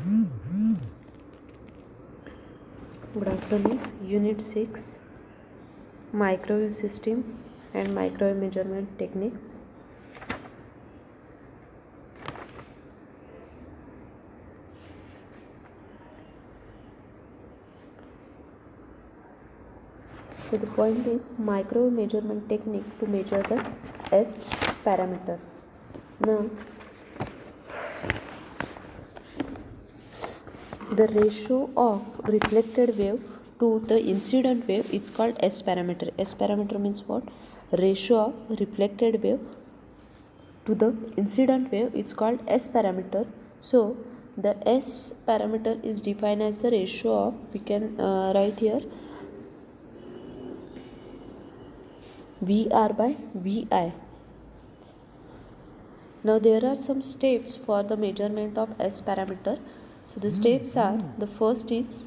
Good afternoon. Unit 6, Microwave System and Microwave Measurement Techniques. So the point is microwave measurement technique to measure the S parameter. Now the ratio of reflected wave to the incident wave is called S parameter. S parameter means what? Ratio of reflected wave to the incident wave is called S parameter. So the S parameter is defined as the ratio of, we can write here, VR by VI. Now there are some steps for the measurement of S parameter. So the steps are, the first is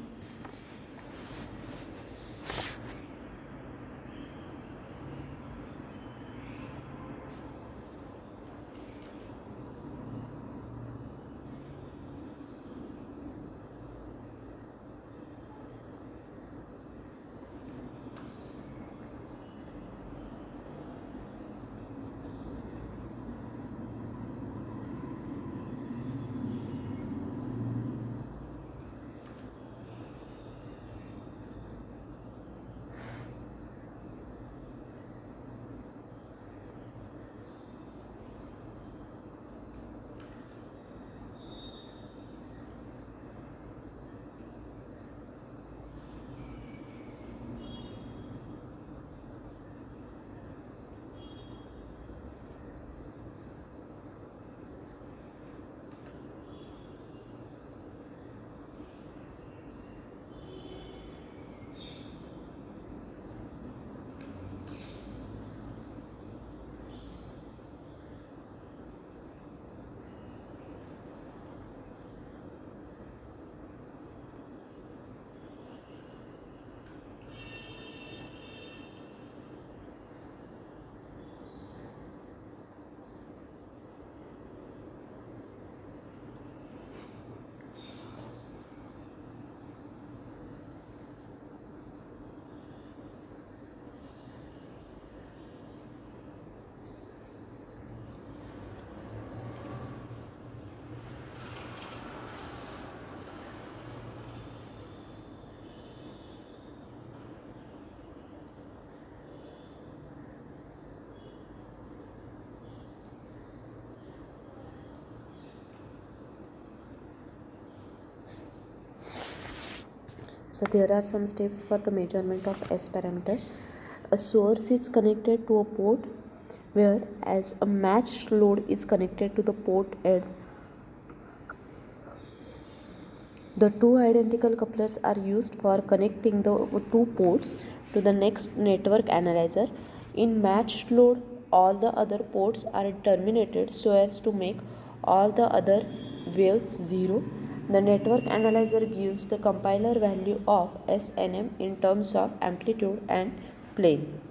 So there are some steps for the measurement of S parameter. A source is connected to a port where as a matched load is connected to the port end. The two identical couplers are used for connecting the two ports to the next network analyzer. In matched load, all the other ports are terminated so as to make all the other waves zero. The network analyzer gives the compiler value of SNM in terms of amplitude and plane.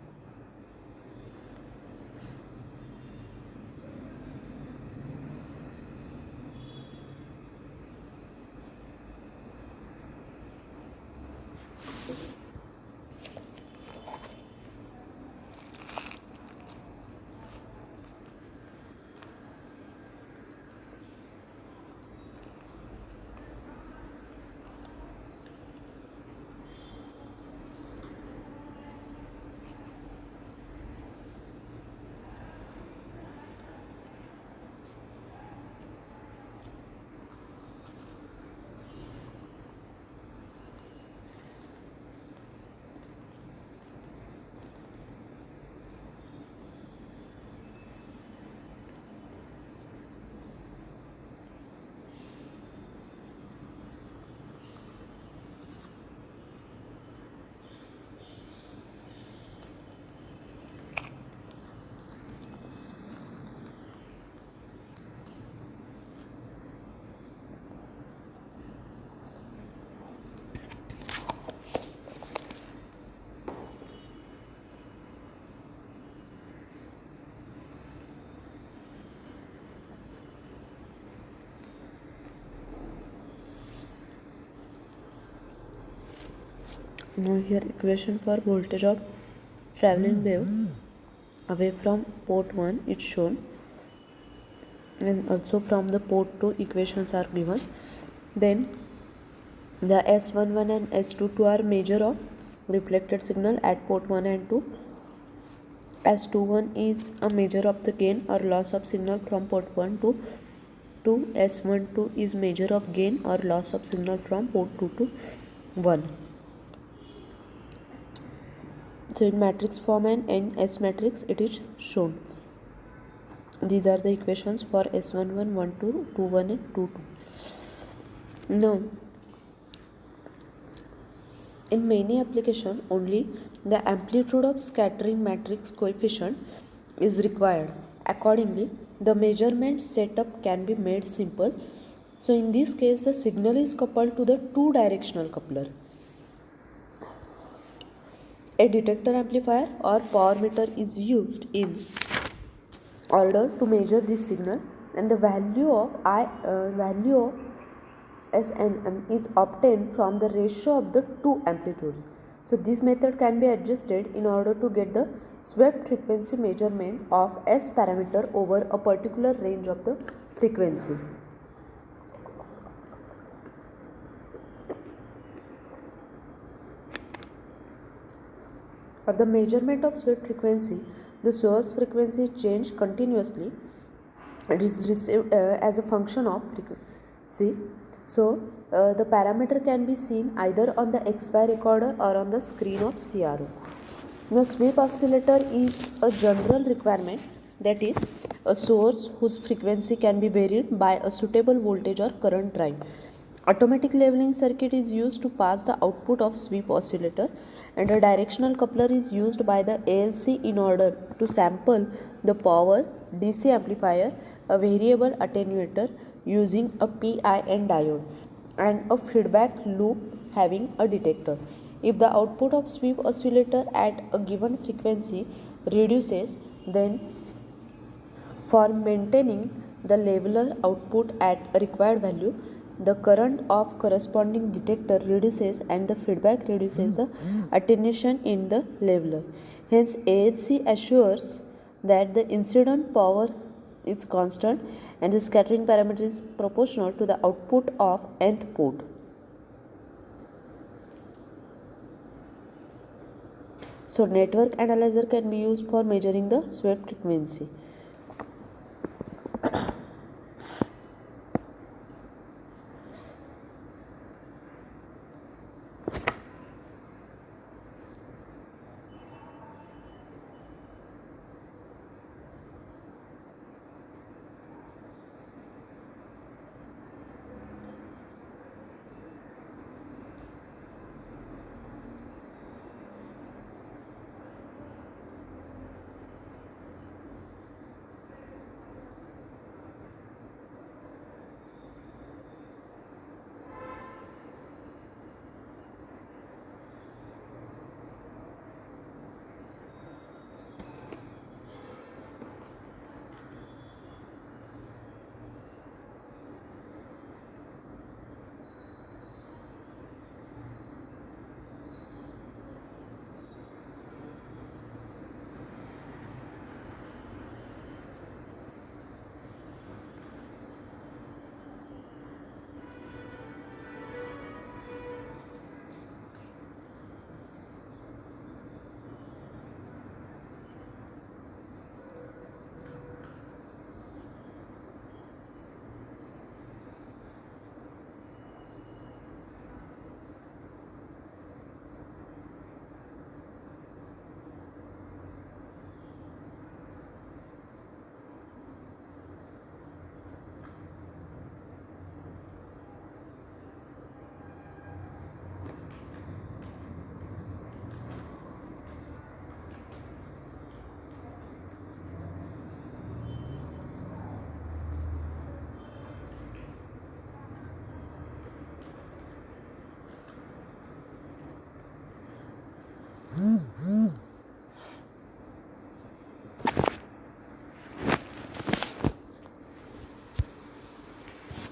Now here equation for voltage of traveling wave away from port 1 is shown, and also from the port 2 equations are given. Then the S11 and S22 are measure of reflected signal at port 1 and 2. S21 is a measure of the gain or loss of signal from port 1 to 2. S12 is measure of gain or loss of signal from port 2 to 1. So in matrix form and in S matrix it is shown. These are the equations for S11, 12, 21 and 22. Now in many applications only the amplitude of scattering matrix coefficient is required. Accordingly, the measurement setup can be made simple. So in this case the signal is coupled to the two directional coupler. A detector amplifier or power meter is used in order to measure this signal, and the value of SNM is obtained from the ratio of the two amplitudes. So this method can be adjusted in order to get the swept frequency measurement of S parameter over a particular range of the frequency. For the measurement of swept frequency, the source frequency is changed continuously. It is received as a function of frequency. So the parameter can be seen either on the XY recorder or on the screen of CRO. The sweep oscillator is a general requirement, that is a source whose frequency can be varied by a suitable voltage or current drive. Automatic leveling circuit is used to pass the output of sweep oscillator, and a directional coupler is used by the ALC in order to sample the power DC amplifier, a variable attenuator using a PIN diode, and a feedback loop having a detector. If the output of sweep oscillator at a given frequency reduces, then for maintaining the leveler output at a required value, the current of corresponding detector reduces and the feedback reduces the attenuation in the leveler. Hence, AHC assures that the incident power is constant and the scattering parameter is proportional to the output of nth port. So, network analyzer can be used for measuring the swept frequency.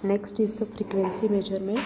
Next is the frequency measurement.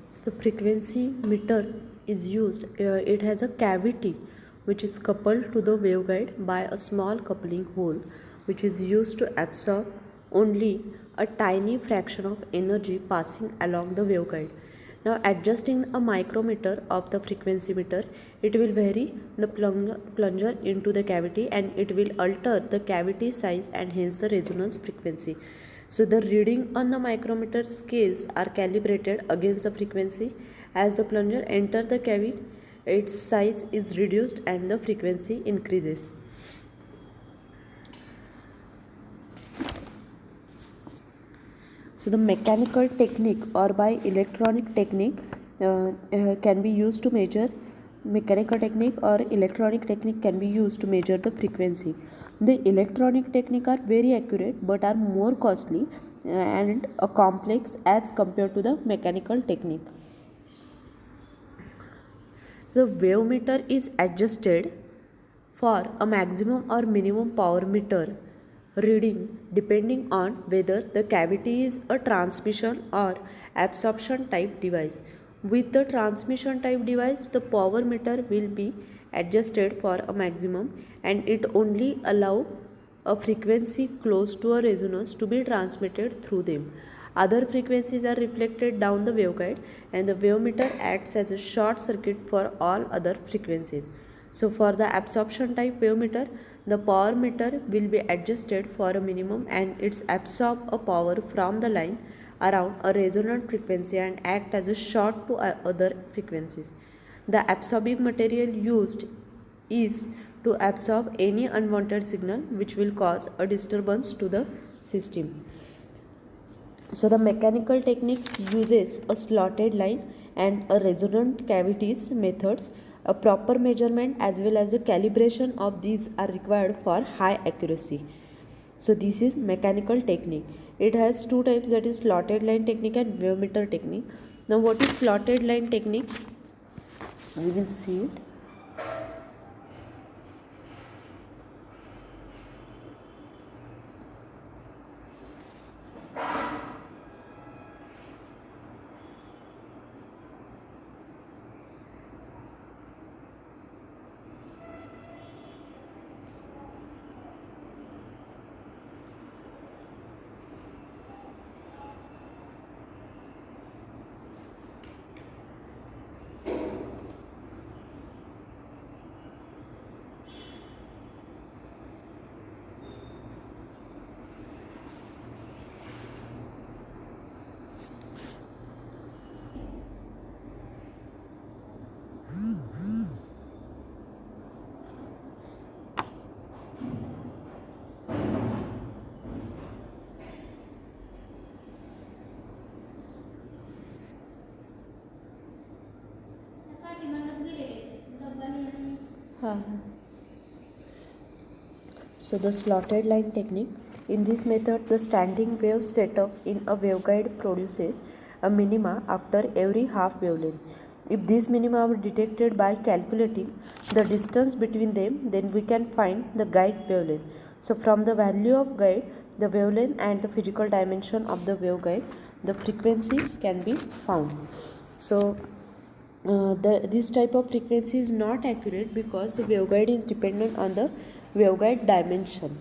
So the frequency meter is used, it has a cavity which is coupled to the waveguide by a small coupling hole, which is used to absorb only a tiny fraction of energy passing along the waveguide. Now adjusting a micrometer of the frequency meter, it will vary the plunger into the cavity and it will alter the cavity size and hence the resonance frequency. So the reading on the micrometer scales are calibrated against the frequency. As the plunger enters the cavity, its size is reduced and the frequency increases. So the mechanical technique or by electronic technique can be used to measure mechanical technique or electronic technique can be used to measure the frequency. The electronic technique are very accurate but are more costly and complex as compared to the mechanical technique. The wave meter is adjusted for a maximum or minimum power meter reading depending on whether the cavity is a transmission or absorption type device. With the transmission type device, the power meter will be adjusted for a maximum and it only allow a frequency close to a resonance to be transmitted through them. Other frequencies are reflected down the waveguide and the wave meter acts as a short circuit for all other frequencies. So for the absorption type wave meter, the power meter will be adjusted for a minimum and it's absorb a power from the line around a resonant frequency and act as a short to other frequencies. The absorbing material used is to absorb any unwanted signal which will cause a disturbance to the system. So the mechanical techniques uses a slotted line and a resonant cavities methods. A proper measurement as well as a calibration of these are required for high accuracy. So this is mechanical technique. It has two types, that is slotted line technique and wave meter technique. Now what is slotted line technique? We will see it. So the slotted line technique. In this method, the standing wave setup in a waveguide produces a minima after every half wavelength. If these minima are detected by calculating the distance between them, then we can find the guide wavelength. So from the value of guide, the wavelength and the physical dimension of the waveguide, the frequency can be found. So this type of frequency is not accurate because the waveguide is dependent on the waveguide dimension.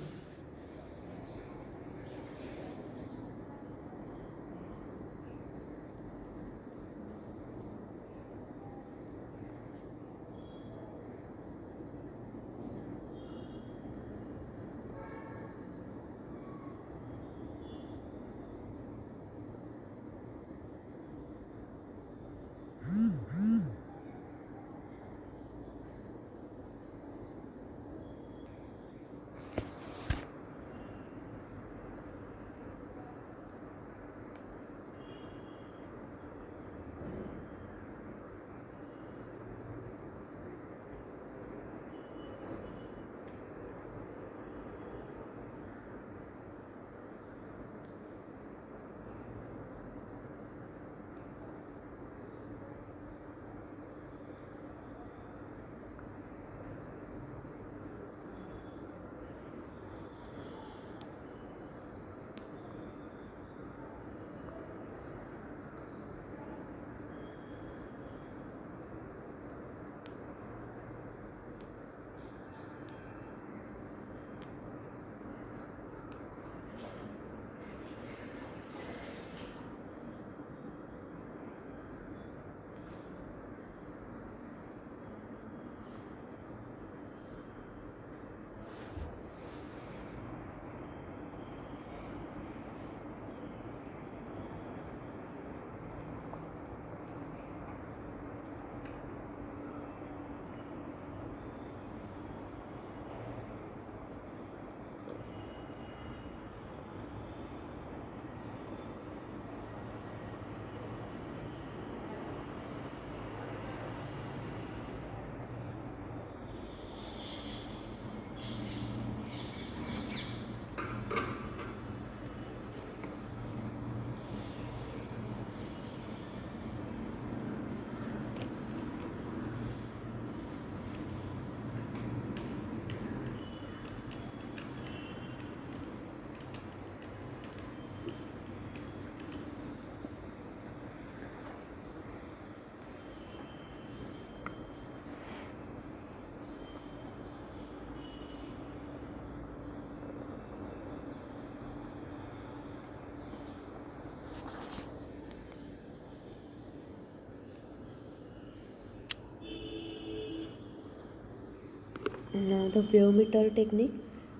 Now the wave meter technique.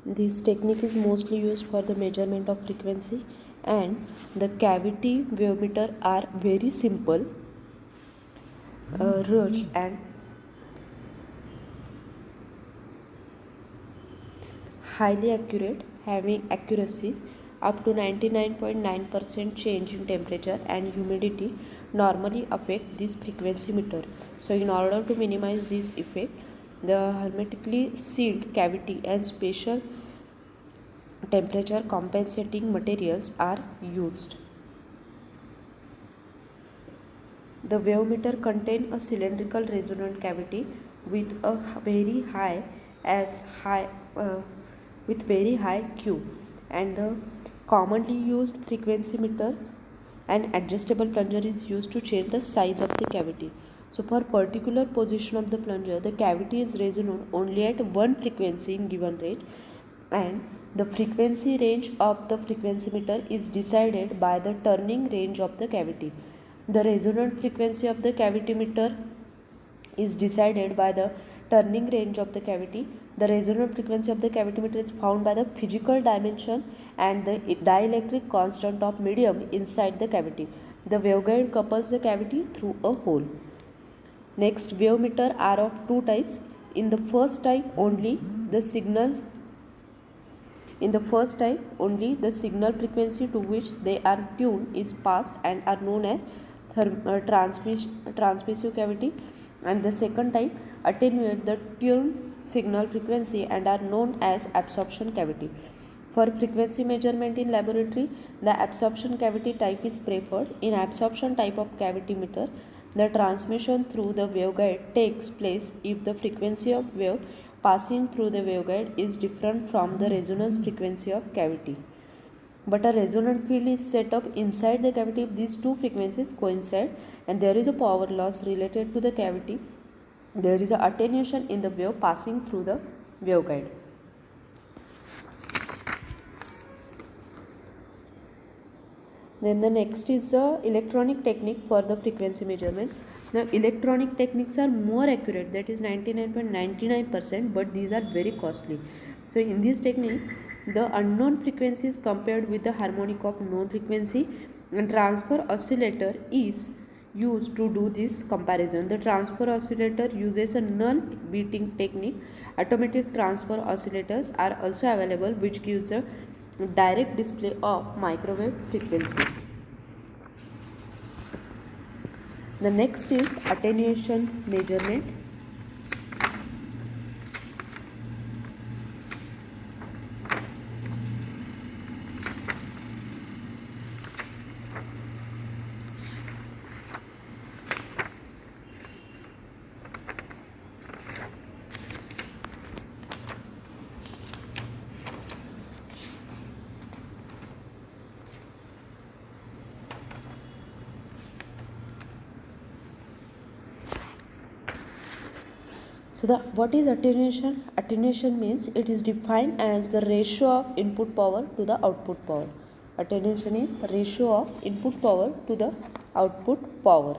This technique is mostly used for the measurement of frequency, and the cavity wave meter are very simple, rush and highly accurate, having accuracies up to 99.9% change in temperature and humidity normally affect this frequency meter. So in order to minimize this effect, the hermetically sealed cavity and special temperature compensating materials are used. The wave meter contains a cylindrical resonant cavity with a very high as high with very high Q, and the commonly used frequency meter and adjustable plunger is used to change the size of the cavity. So for particular position of the plunger, the cavity is resonant only at one frequency in given range, and the frequency range of the frequency meter is decided by the turning range of the cavity. The resonant frequency of the cavity meter is decided by the turning range of the cavity. The resonant frequency of the cavity meter is found by the physical dimension and the dielectric constant of medium inside the cavity. The waveguide couples the cavity through a hole. Next, wave meter are of two types. In the first type only the signal frequency to which they are tuned is passed and are known as transmissive cavity, and the second type attenuate the tuned signal frequency and are known as absorption cavity. For frequency measurement in laboratory, the absorption cavity type is preferred. In absorption type of cavity meter, the transmission through the waveguide takes place if the frequency of wave passing through the waveguide is different from the resonance frequency of cavity. But a resonant field is set up inside the cavity if these two frequencies coincide and there is a power loss related to the cavity. There is a attenuation in the wave passing through the waveguide. Then the next is the electronic technique for the frequency measurement. Now electronic techniques are more accurate, that is 99.99%, but these are very costly. So in this technique, the unknown frequency is compared with the harmonic of known frequency, and transfer oscillator is used to do this comparison. The transfer oscillator uses a null beating technique. Automatic transfer oscillators are also available, which gives a direct display of microwave frequency. The next is attenuation measurement. So what is attenuation? Attenuation means it is defined as the ratio of input power to the output power. Attenuation is ratio of input power to the output power.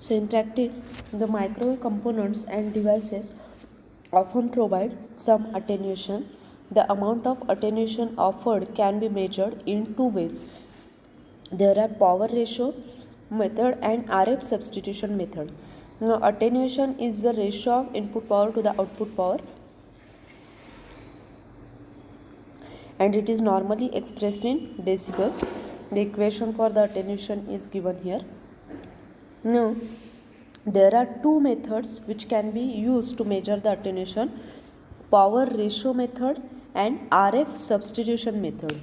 So in practice, the microwave components and devices often provide some attenuation. The amount of attenuation offered can be measured in two ways. There are power ratio method and RF substitution method. Now attenuation is the ratio of input power to the output power, and it is normally expressed in decibels. The equation for the attenuation is given here. Now, there are two methods which can be used to measure the attenuation: power ratio method and RF substitution method.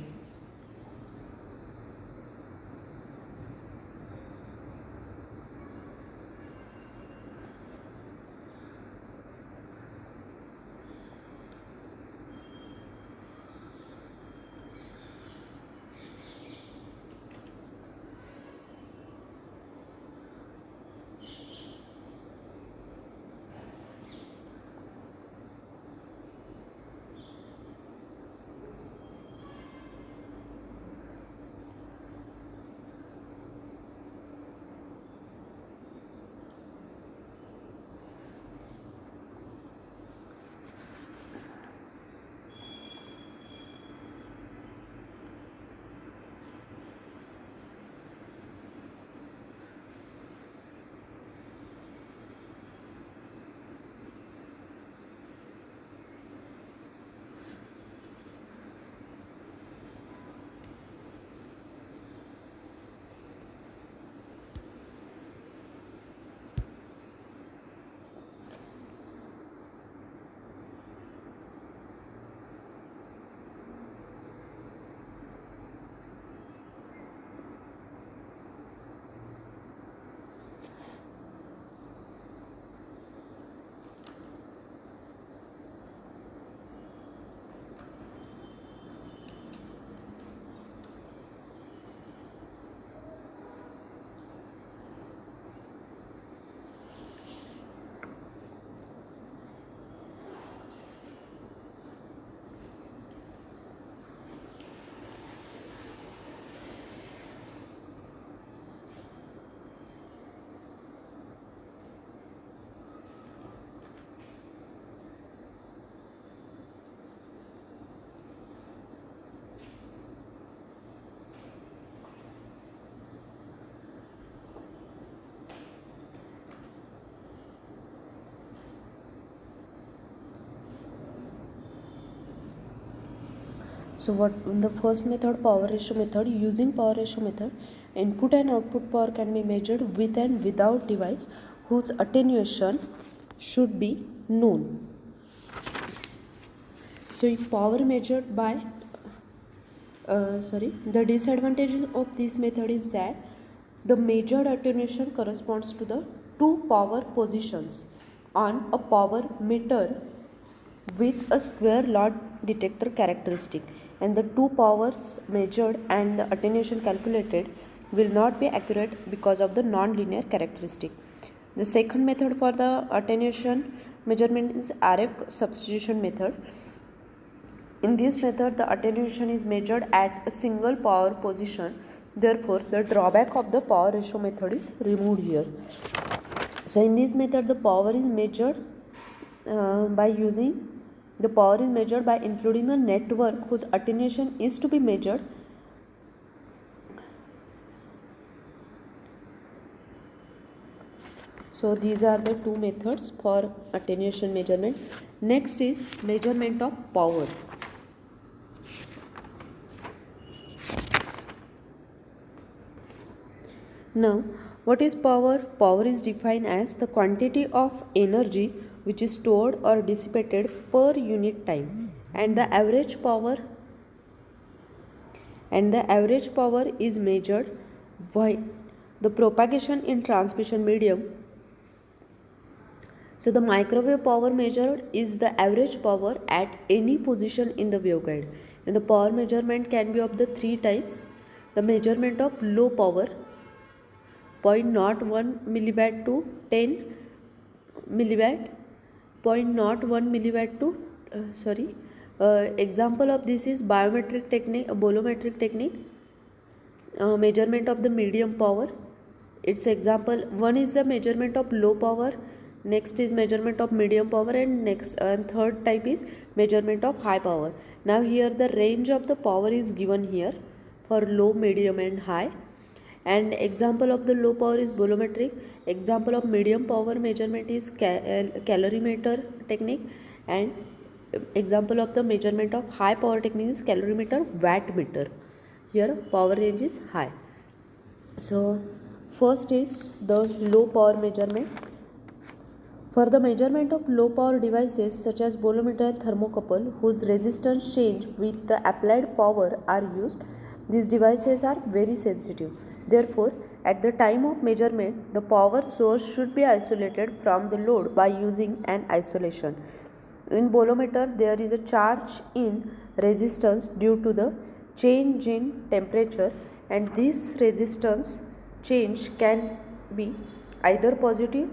So what in the first method, power ratio method, using power ratio method, input and output power can be measured with and without device whose attenuation should be known. So if power measured by the disadvantage of this method is that the measured attenuation corresponds to the two power positions on a power meter with a square law detector characteristic, and the two powers measured and the attenuation calculated will not be accurate because of the non-linear characteristic. The second method for the attenuation measurement is RF substitution method. In this method, the attenuation is measured at a single power position. Therefore, the drawback of the power ratio method is removed here. So, in this method, the power is measured by including the network whose attenuation is to be measured. So, these are the two methods for attenuation measurement. Next is measurement of power. Now, what is power? Power is defined as the quantity of energy which is stored or dissipated per unit time, and the average power is measured by the propagation in transmission medium. So the microwave power measured is the average power at any position in the waveguide, and the power measurement can be of the three types. The measurement of low power 0.01 milliwatt to 10 milliwatt, 0.01 milliwatt to example of this is biometric technique, bolometric technique. Measurement of the medium power, its example one is the measurement of low power, next is measurement of medium power, and third type is measurement of high power. Now here the range of the power is given here for low, medium and high, and example of the low power is bolometric, example of medium power measurement is calorimeter technique, and example of the measurement of high power technique is calorimeter wattmeter. Here power range is high. So first is the low power measurement. For the measurement of low power devices such as bolometer and thermocouple whose resistance change with the applied power are used, these devices are very sensitive. Therefore, at the time of measurement, the power source should be isolated from the load by using an isolation. In bolometer, there is a charge in resistance due to the change in temperature, and this resistance change can be either positive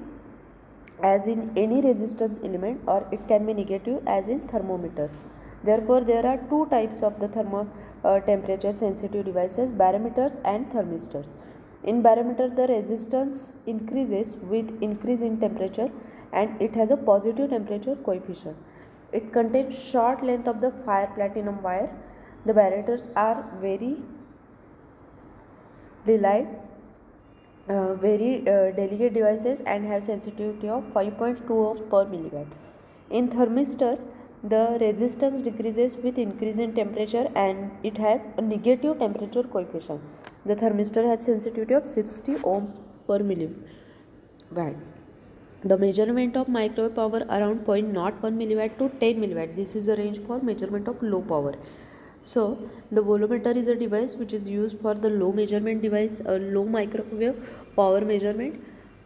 as in any resistance element, or it can be negative as in thermometer. Therefore, there are two types of the temperature sensitive devices, barometers and thermistors. In barometer, the resistance increases with increase in temperature and it has a positive temperature coefficient. It contains short length of the fire platinum wire. The barometers are very delicate devices and have sensitivity of 5.2 ohm per milliwatt. In thermistor, the resistance decreases with increase in temperature and it has a negative temperature coefficient. The thermistor has sensitivity of 60 ohm per milliwatt. The measurement of microwave power around 0.01 milliwatt to 10 milliwatt. This is the range for measurement of low power. So the bolometer is a device which is used for the low measurement device, low microwave power measurement.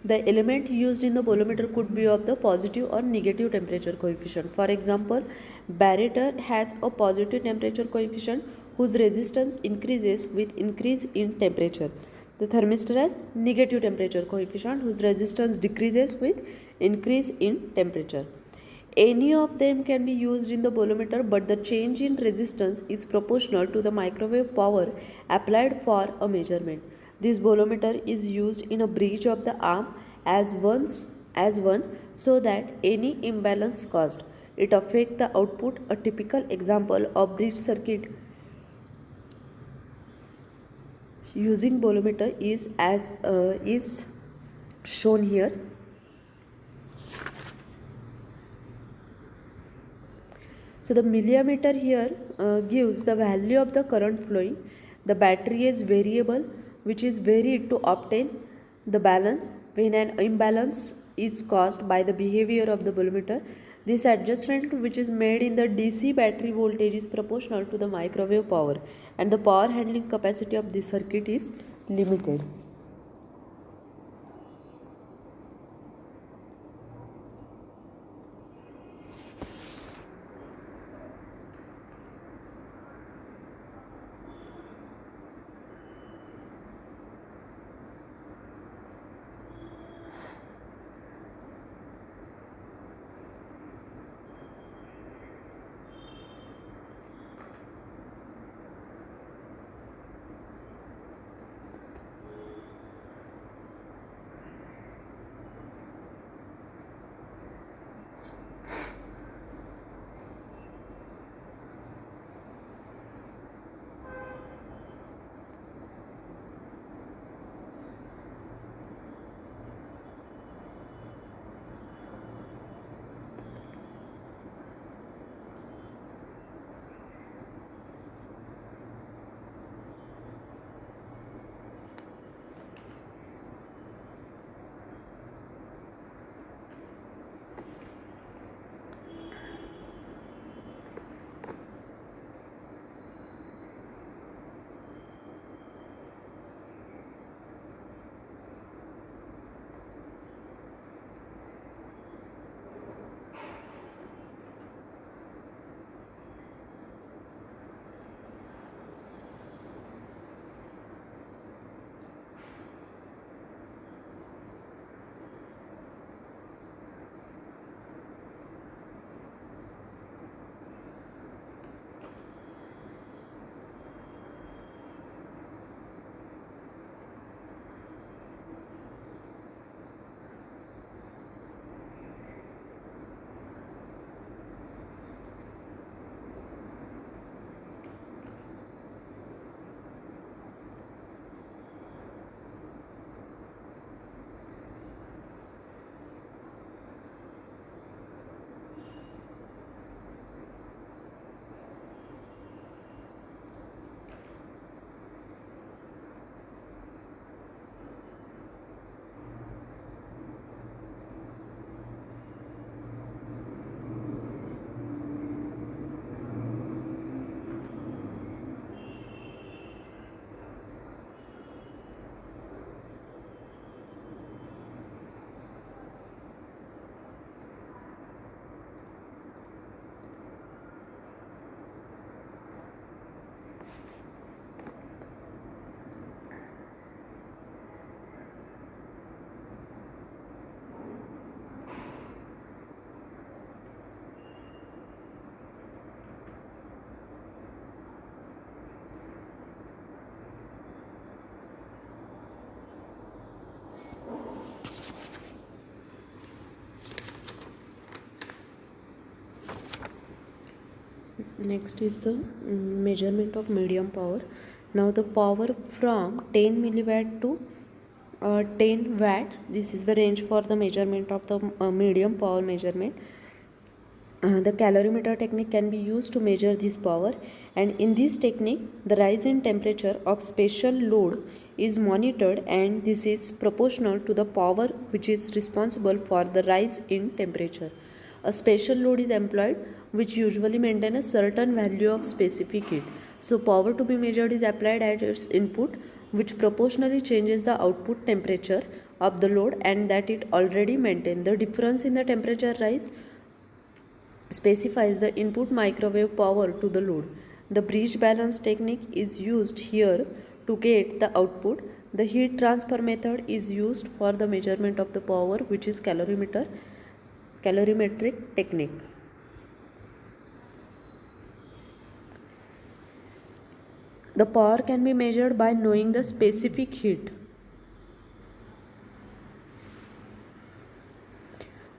The element used in the bolometer could be of the positive or negative temperature coefficient. For example, barometer has a positive temperature coefficient whose resistance increases with increase in temperature. The thermistor has negative temperature coefficient whose resistance decreases with increase in temperature. Any of them can be used in the bolometer, but the change in resistance is proportional to the microwave power applied for a measurement. This bolometer is used in a bridge of the arm as one so that any imbalance caused it affect the output. A typical example of bridge circuit using bolometer is shown here. So the millimeter here gives the value of the current flowing. The battery is variable, which is varied to obtain the balance when an imbalance is caused by the behavior of the voltmeter. This adjustment which is made in the DC battery voltage is proportional to the microwave power, and the power handling capacity of this circuit is limited. Next is the measurement of medium power. Now the power from 10 milliwatt to 10 watt. This is the range for the measurement of the medium power measurement. The calorimeter technique can be used to measure this power, and in this technique the rise in temperature of special load is monitored, and this is proportional to the power which is responsible for the rise in temperature. A special load is employed which usually maintain a certain value of specific heat. So power to be measured is applied at its input, which proportionally changes the output temperature of the load, and that it already maintained. The difference in the temperature rise specifies the input microwave power to the load. The bridge balance technique is used here to get the output. The heat transfer method is used for the measurement of the power, which is calorimetric technique. The power can be measured by knowing the specific heat,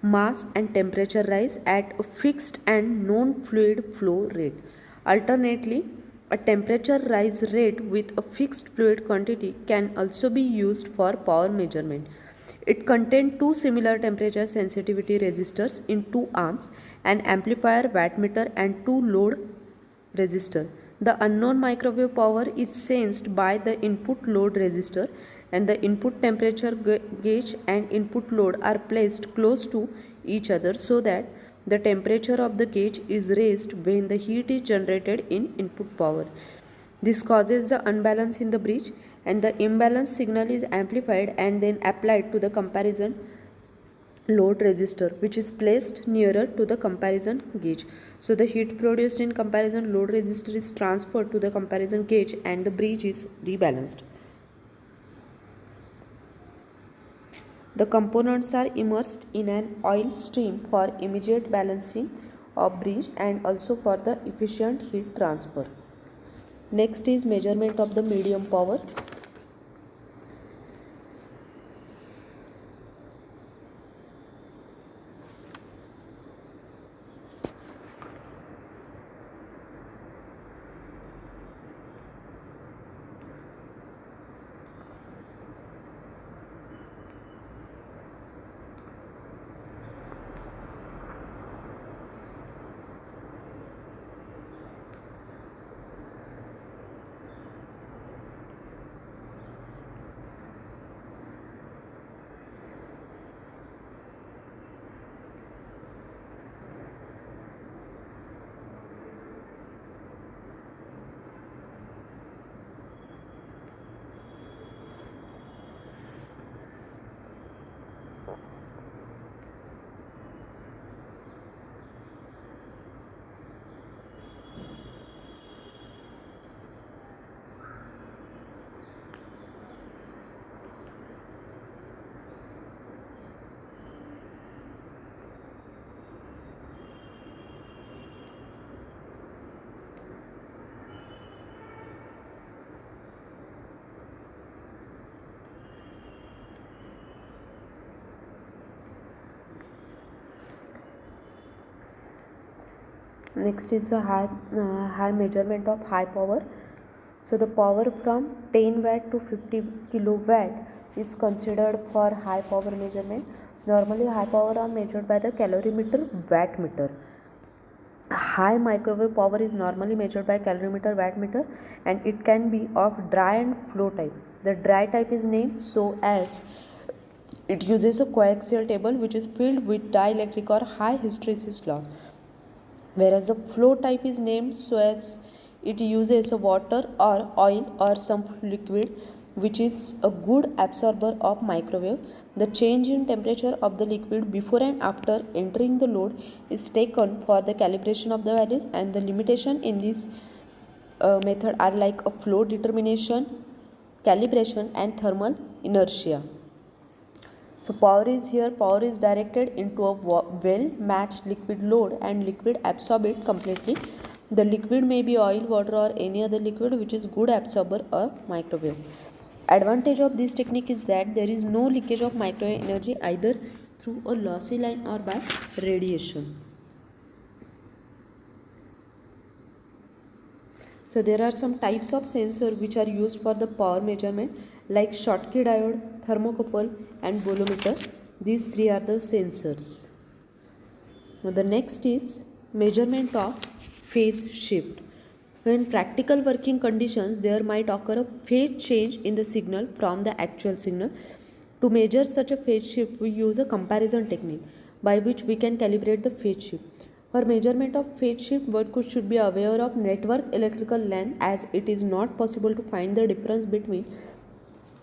mass and temperature rise at a fixed and known fluid flow rate. Alternately, a temperature rise rate with a fixed fluid quantity can also be used for power measurement. It contained two similar temperature sensitivity resistors in two arms, an amplifier, wattmeter, and two load resistor. The unknown microwave power is sensed by the input load resistor, and the input temperature gauge and input load are placed close to each other so that the temperature of the gauge is raised when the heat is generated in input power. This causes the unbalance in the bridge, and the imbalance signal is amplified and then applied to the comparison load resistor, which is placed nearer to the comparison gauge. So the heat produced in comparison load resistor is transferred to the comparison gauge and the bridge is rebalanced. The components are immersed in an oil stream for immediate balancing of bridge and also for the efficient heat transfer. Next is measurement of the medium power. Next is a high measurement of high power. So the power from 10 watt to 50 kilowatt is considered for high power measurement. Normally high power are measured by the calorimeter, wattmeter. High microwave power is normally measured by calorimeter, wattmeter, and it can be of dry and flow type. The dry type is named so as it uses a coaxial table which is filled with dielectric or high hysteresis loss, whereas the flow type is named so as it uses a water or oil or some liquid which is a good absorber of microwave. The change in temperature of the liquid before and after entering the load is taken for the calibration of the values, and the limitation in this method are like a flow determination, calibration, and thermal inertia. So power is here, power is directed into a well matched liquid load and liquid absorb it completely. The liquid may be oil, water, or any other liquid which is good absorber of microwave. Advantage of this technique is that there is no leakage of microwave energy either through a lossy line or by radiation. So there are some types of sensor which are used for the power measurement like Schottky diode, thermocouple, and bolometer. These three are the sensors. Now the next is measurement of phase shift. In practical working conditions, there might occur a phase change in the signal from the actual signal. To measure such a phase shift, we use a comparison technique by which we can calibrate the phase shift. For measurement of phase shift, one should be aware of network electrical length, as it is not possible to find the difference between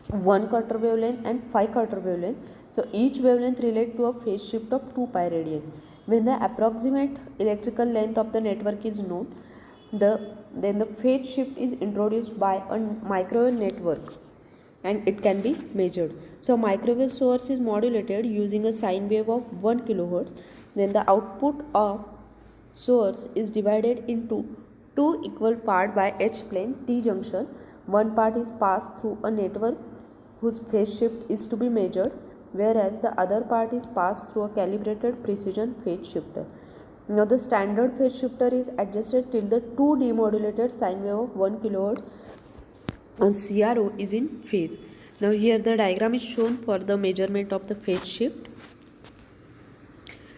1 quarter wavelength and 5 quarter wavelength. So each wavelength relates to a phase shift of 2 pi radian. When the approximate electrical length of the network is known, then the phase shift is introduced by a microwave network and it can be measured. So microwave source is modulated using a sine wave of 1 kilohertz. Then the output of source is divided into two equal parts by H plane T junction. One part is passed through a network whose phase shift is to be measured, whereas the other part is passed through a calibrated precision phase shifter. Now the standard phase shifter is adjusted till the 2 demodulated sine wave of 1 kHz and CRO is in phase. Now here the diagram is shown for the measurement of the phase shift.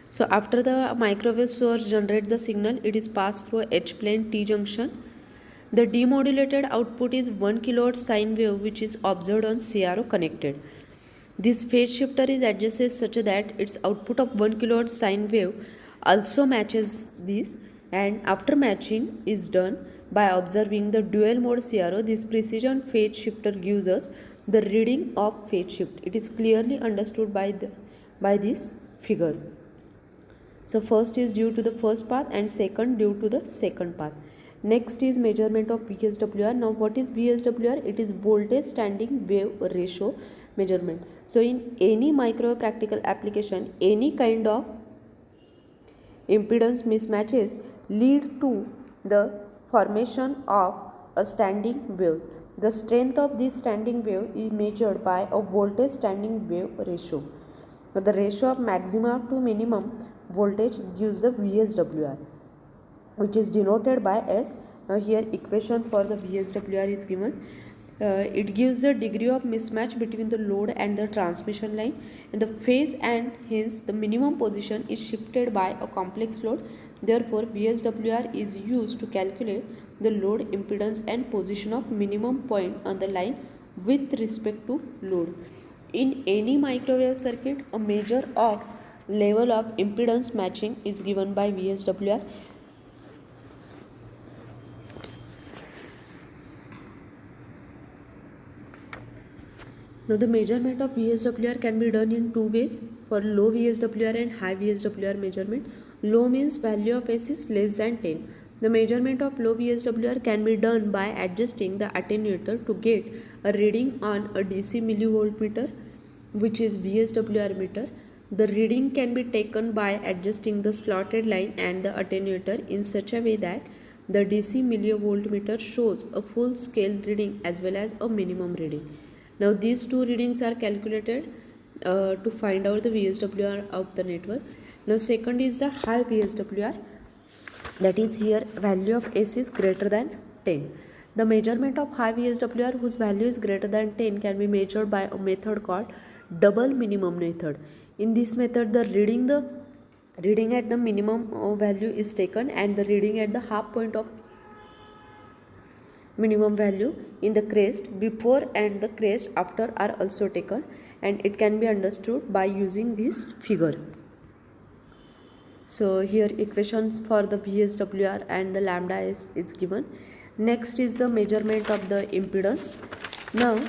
So after the microwave source generate the signal, it is passed through H-plane T junction. The demodulated output is 1 kHz sine wave which is observed on CRO connected. This phase shifter is adjusted such that its output of 1 kHz sine wave also matches this, and after matching is done by observing the dual mode CRO. This precision phase shifter gives us the reading of phase shift. It is clearly understood by this figure. So first is due to the first path and second due to the second path. Next is measurement of VSWR. Now what is VSWR? It is voltage standing wave ratio measurement. So in any microwave practical application, any kind of impedance mismatches lead to the formation of a standing wave. The strength of this standing wave is measured by a voltage standing wave ratio. So the ratio of maximum to minimum voltage gives the VSWR, which is denoted by S. Now here equation for the VSWR is given. It gives the degree of mismatch between the load and the transmission line and the phase, and hence the minimum position is shifted by a complex load. Therefore VSWR is used to calculate the load impedance and position of minimum point on the line with respect to load. In any microwave circuit, a measure of level of impedance matching is given by VSWR. Now the measurement of VSWR can be done in two ways, for low VSWR and high VSWR measurement. Low means value of S is less than 10. The measurement of low VSWR can be done by adjusting the attenuator to get a reading on a DC millivoltmeter, which is VSWR meter. The reading can be taken by adjusting the slotted line and the attenuator in such a way that the DC millivoltmeter shows a full scale reading as well as a minimum reading. Now these two readings are calculated to find out the VSWR of the network. Now second is the high VSWR, that is here value of S is greater than 10. The measurement of high VSWR whose value is greater than 10 can be measured by a method called double minimum method. In this method, the reading at the minimum value is taken and the reading at the half point of minimum value in the crest before and the crest after are also taken, and it can be understood by using this figure. So here equations for the VSWR and the lambda S is given. Next is the measurement of the impedance. Now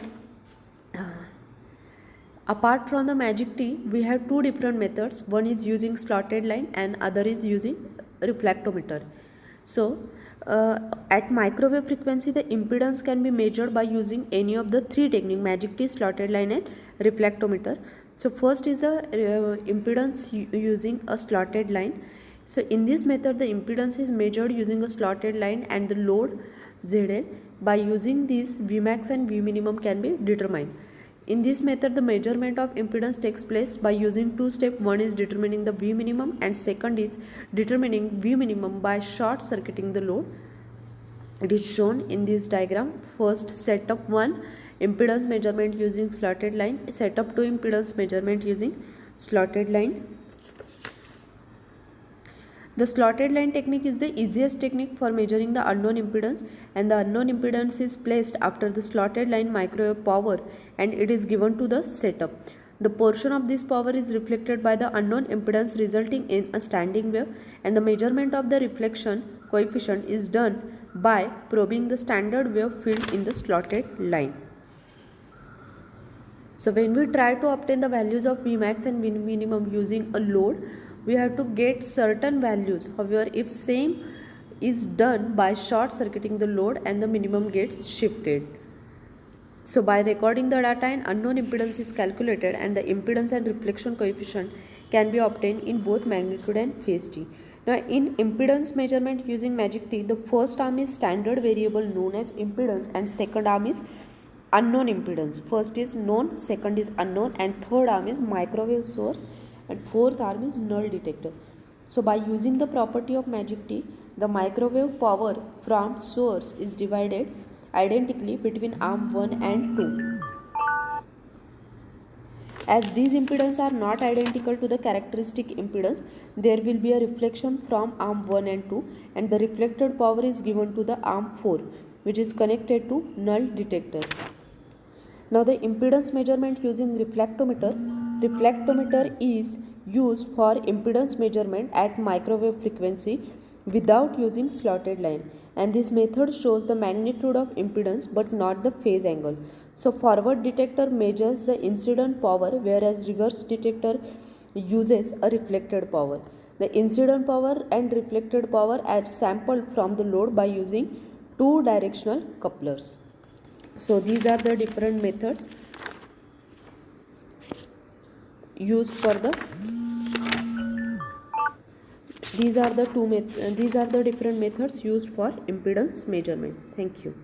apart from the magic T, we have two different methods. One is using slotted line and other is using reflectometer. So at microwave frequency, the impedance can be measured by using any of the three techniques: magic T, slotted line and reflectometer. So first is a impedance using a slotted line. So in this method, the impedance is measured using a slotted line and the load ZL. By using these, Vmax and Vminimum can be determined. In this method, the measurement of impedance takes place by using two steps. One is determining the Vminimum and second is determining Vminimum by short circuiting the load. It is shown in this diagram. First, setup 1 impedance measurement using slotted line, setup 2 impedance measurement using slotted line. The slotted line technique is the easiest technique for measuring the unknown impedance, and the unknown impedance is placed after the slotted line microwave power and it is given to the setup. The portion of this power is reflected by the unknown impedance, resulting in a standing wave, and the measurement of the reflection coefficient is done by probing the standard wave field in the slotted line. So when we try to obtain the values of Vmax and Vminimum using a load, we have to get certain values. However, if same is done by short circuiting the load and the minimum gets shifted. So by recording the data, an unknown impedance is calculated and the impedance and reflection coefficient can be obtained in both magnitude and phase T. Now in impedance measurement using magic T, the first arm is standard variable known as impedance and second arm is unknown impedance. First is known, second is unknown, and third arm is microwave source, and fourth arm is null detector. So by using the property of magic T, the microwave power from source is divided identically between arm 1 and 2. As these impedances are not identical to the characteristic impedance, there will be a reflection from arm 1 and 2, and the reflected power is given to the arm 4, which is connected to null detector. Now the impedance measurement using reflectometer. Reflectometer is used for impedance measurement at microwave frequency without using slotted line, and this method shows the magnitude of impedance but not the phase angle. So forward detector measures the incident power, whereas reverse detector uses a reflected power. The incident power and reflected power are sampled from the load by using two directional couplers. So these are the different methods used for the these are the different methods used for impedance measurement. Thank you.